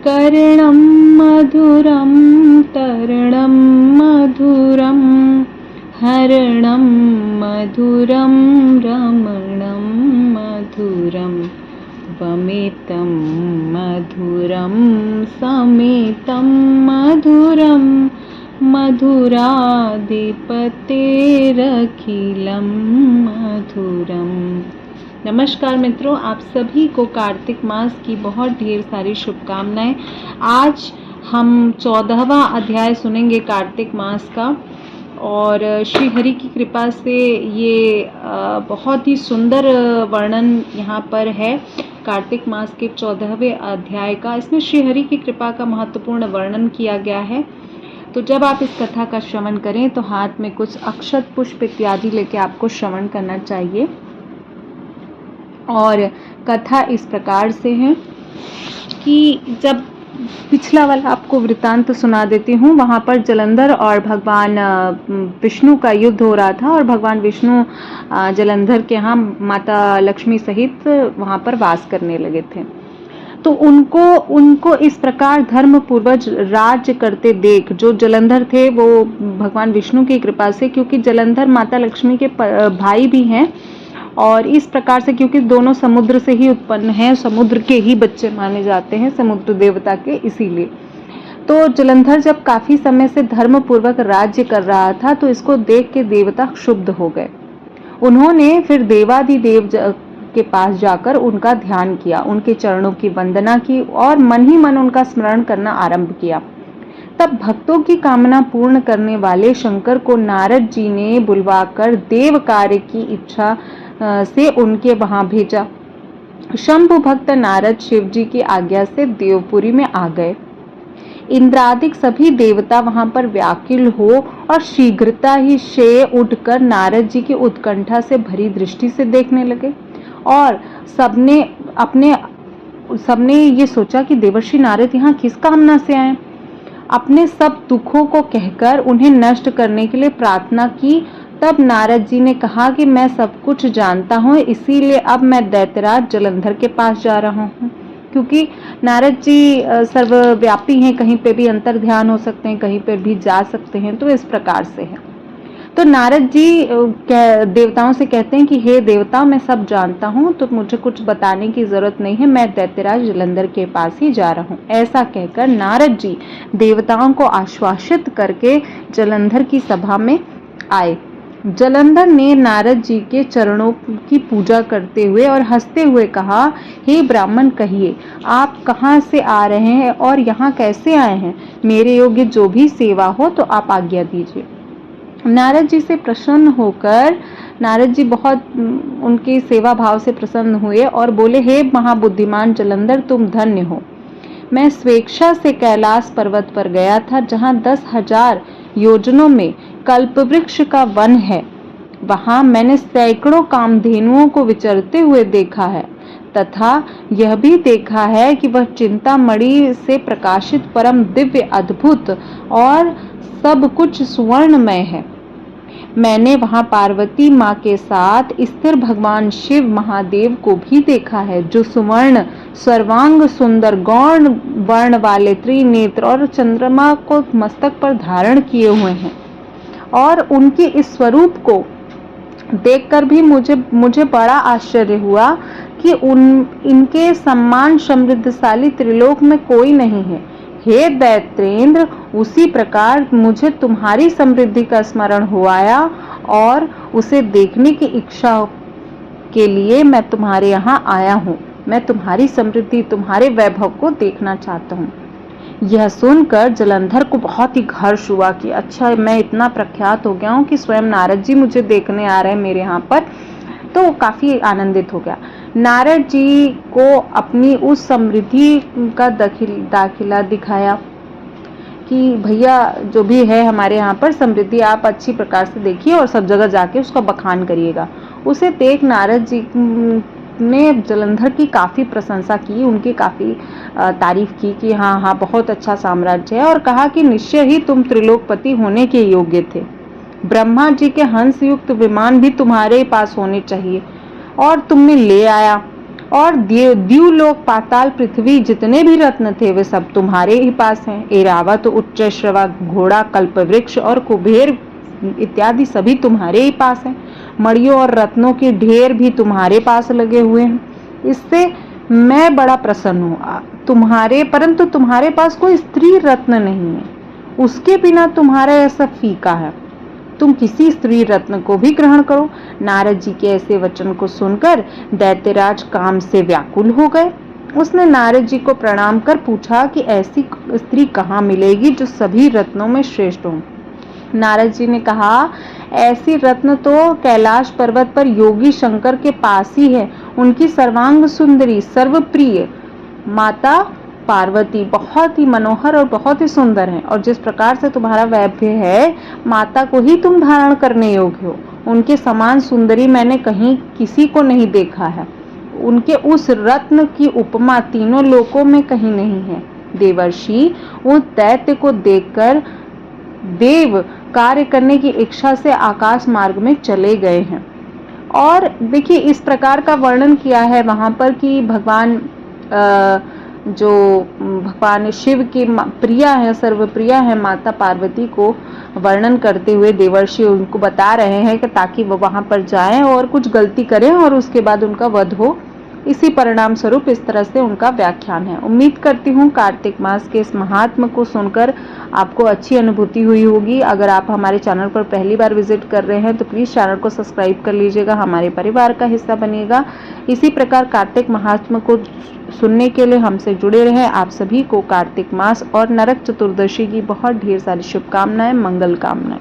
कर्णं मधुरं तरणं मधुरं हरणं मधुरं रमणं मधुरं वमितं मधुरं समितं मधुरं मधुराधिपतेरखिलं मधुरम। नमस्कार मित्रों, आप सभी को कार्तिक मास की बहुत ढेर सारी शुभकामनाएं। आज हम 14वां अध्याय सुनेंगे कार्तिक मास का, और श्री हरि की कृपा से ये बहुत ही सुंदर वर्णन यहाँ पर है कार्तिक मास के 14वें अध्याय का। इसमें श्री हरि की कृपा का महत्वपूर्ण वर्णन किया गया है। तो जब आप इस कथा का श्रवण करें तो हाथ में कुछ अक्षत पुष्प इत्यादि लेके आपको श्रवण करना चाहिए। और कथा इस प्रकार से है कि जब पिछला वाला आपको वृत्तांत सुना देती हूँ, वहाँ पर जलंधर और भगवान विष्णु का युद्ध हो रहा था, और भगवान विष्णु जलंधर के यहाँ माता लक्ष्मी सहित वहाँ पर वास करने लगे थे। तो उनको इस प्रकार धर्म पूर्वज राज्य करते देख, जो जलंधर थे वो भगवान विष्णु की कृपा से, क्योंकि जलंधर माता लक्ष्मी के भाई भी हैं, और इस प्रकार से क्योंकि दोनों समुद्र से ही उत्पन्न हैं, समुद्र के ही बच्चे माने जाते हैं, समुद्र देवता के, इसीलिए तो जलंधर जब काफी समय से धर्म पूर्वक राज्य कर रहा था तो इसको देख के देवता क्षुब्ध हो गए। उन्होंने फिर देवादिदेव के पास जाकर उनका ध्यान किया, उनके चरणों की वंदना की और मन ही मन उनका स्मरण करना आरंभ किया। तब भक्तों की कामना पूर्ण करने वाले शंकर को नारद जी ने बुलवाकर देव कार्य की इच्छा से उनके वहां भेजा। शंभु भक्त नारद शिव जी की आज्ञा से देवपुरी में आ गए। इंद्रादिक सभी देवता वहां पर व्याकुल हो और शीघ्रता ही से उठकर नारद जी की उत्कंठा से भरी दृष्टि से देखने लगे, और सबने ये सोचा कि देवर्षि नारद यहाँ किस कामना से आए। अपने सब दुखों को कहकर उन्हें नष्ट करने के लिए प्रार्थना की। तब नारद जी ने कहा कि मैं सब कुछ जानता हूँ, इसीलिए अब मैं दैत्यराज जलंधर के पास जा रहा हूँ। क्योंकि नारद जी सर्वव्यापी हैं, कहीं पे भी अंतर ध्यान हो सकते हैं, कहीं पे भी जा सकते हैं, तो इस प्रकार से है। तो नारद जी देवताओं से कहते हैं कि हे देवता, मैं सब जानता हूँ, तो मुझे कुछ बताने की जरूरत नहीं है, मैं दैत्यराज जलंधर के पास ही जा रहा हूँ। ऐसा कहकर नारद जी देवताओं को आश्वासित करके जलंधर की सभा में आए। जलंधर ने नारद जी के चरणों की पूजा करते हुए और हंसते हुए कहा, हे ब्राह्मण, कहिए आप कहाँ से आ रहे हैं और यहाँ कैसे आए हैं? मेरे योग्य जो भी सेवा हो तो आप आज्ञा दीजिए। नारद जी से प्रसन्न होकर नारद जी बहुत उनकी सेवा भाव से प्रसन्न हुए और बोले, हे महाबुद्धिमान जलंधर, तुम धन्य हो। मैं स्वेच्छा से कैलाश पर्वत पर गया था, जहाँ 10,000 योजनों में कल्पवृक्ष का वन है। वहां मैंने सैकड़ों कामधेनुओं को विचरते हुए देखा है, तथा यह भी देखा है कि वह चिंतामणि से प्रकाशित परम दिव्य अद्भुत और सब कुछ सुवर्णमय है। मैंने वहां पार्वती माँ के साथ स्थिर भगवान शिव महादेव को भी देखा है, जो सुवर्ण सर्वांग सुंदर गौण वर्ण वाले त्रिनेत्र और चंद्रमा को मस्तक पर धारण किए हुए हैं। और उनके इस स्वरूप को देखकर भी मुझे बड़ा आश्चर्य हुआ कि इनके सम्मान समृद्धशाली त्रिलोक में कोई नहीं है। हे दैत्रेंद्र, उसी प्रकार मुझे तुम्हारी समृद्धि का स्मरण हुआया और उसे देखने की इच्छा के लिए मैं तुम्हारे यहाँ आया हूँ। मैं तुम्हारी समृद्धि, तुम्हारे वैभव को देखना चाहता हूँ। यह सुनकर जलंधर को बहुत ही हर्ष हुआ कि अच्छा, मैं इतना प्रख्यात हो गया हूँ कि स्वयं नारद जी मुझे देखने आ रहे हैं मेरे यहाँ पर। तो काफी आनंदित हो गया। नारद जी को अपनी उस समृद्धि का दाखिला दिखाया कि भैया जो भी है हमारे यहाँ पर समृद्धि आप अच्छी प्रकार से देखिए और सब जगह जाके उसका बखान करिएगा। उसे देख नारद जी ने जलंधर की काफी प्रशंसा की, उनकी काफी तारीफ की कि हाँ हाँ बहुत अच्छा साम्राज्य है, और कहा कि निश्चय ही तुम त्रिलोकपति होने के योग्य थे। ब्रह्मा जी के हंस युक्त विमान भी तुम्हारे पास होने चाहिए, और तुमने ले आया। और द्यूलोक, पाताल, पृथ्वी जितने भी रत्न थे वे सब तुम्हारे ही पास हैं। एरावत, उच्च श्रवा, घोड़ा, कल्पवृक्ष और कुबेर इत्यादि सभी तुम्हारे ही पास हैं। मणियों और रत्नों की ढेर भी तुम्हारे पास लगे हुए हैं। इससे मैं बड़ा प्रसन्न हूँ। परंतु तुम्हारे पास कोई स्त्री रत्न नहीं है। उसके बिना तुम्हारा यह सब फीका है। तुम किसी स्त्री रत्न को भी ग्रहण करो। नारद जी के ऐसे वचन को सुनकर दैत्यराज काम से व्याकुल हो गए। उसने नारद जी को प्रणाम कर पूछा कि ऐसी स्त्री कहाँ मिलेगी जो सभी रत्नों में श्रेष्ठ हो। नारद जी ने कहा, ऐसी रत्न तो कैलाश पर्वत पर योगी शंकर के पास ही है। उनकी सर्वांग सुंदरी, सर्वप्रिय माता पार्वती बहुत ही मनोहर और बहुत ही सुंदर है, और जिस प्रकार से तुम्हारा वैभव है, माता को ही तुम धारण करने योग्य हो। उनके समान सुंदरी मैंने कहीं किसी को नहीं देखा है। उनके उस रत्न की उपमा तीनों लोकों में कहीं नहीं है। देवर्षि उस दैत्य को देखकर देव कार्य करने की इच्छा से आकाश मार्ग में चले गए हैं। और देखिए इस प्रकार का वर्णन किया है वहां पर कि भगवान जो भगवान शिव की प्रिया है, सर्वप्रिया है माता पार्वती को वर्णन करते हुए देवर्षि उनको बता रहे हैं कि ताकि वो वहां पर जाएं और कुछ गलती करें और उसके बाद उनका वध हो। इसी परिणाम स्वरूप इस तरह से उनका व्याख्यान है। उम्मीद करती हूँ कार्तिक मास के इस महात्म को सुनकर आपको अच्छी अनुभूति हुई होगी। अगर आप हमारे चैनल पर पहली बार विजिट कर रहे हैं तो प्लीज़ चैनल को सब्सक्राइब कर लीजिएगा, हमारे परिवार का हिस्सा बनिएगा। इसी प्रकार कार्तिक महात्म को सुनने के लिए हमसे जुड़े रहें। आप सभी को कार्तिक मास और नरक चतुर्दशी की बहुत ढेर सारी शुभकामनाएं, मंगल कामनाएं।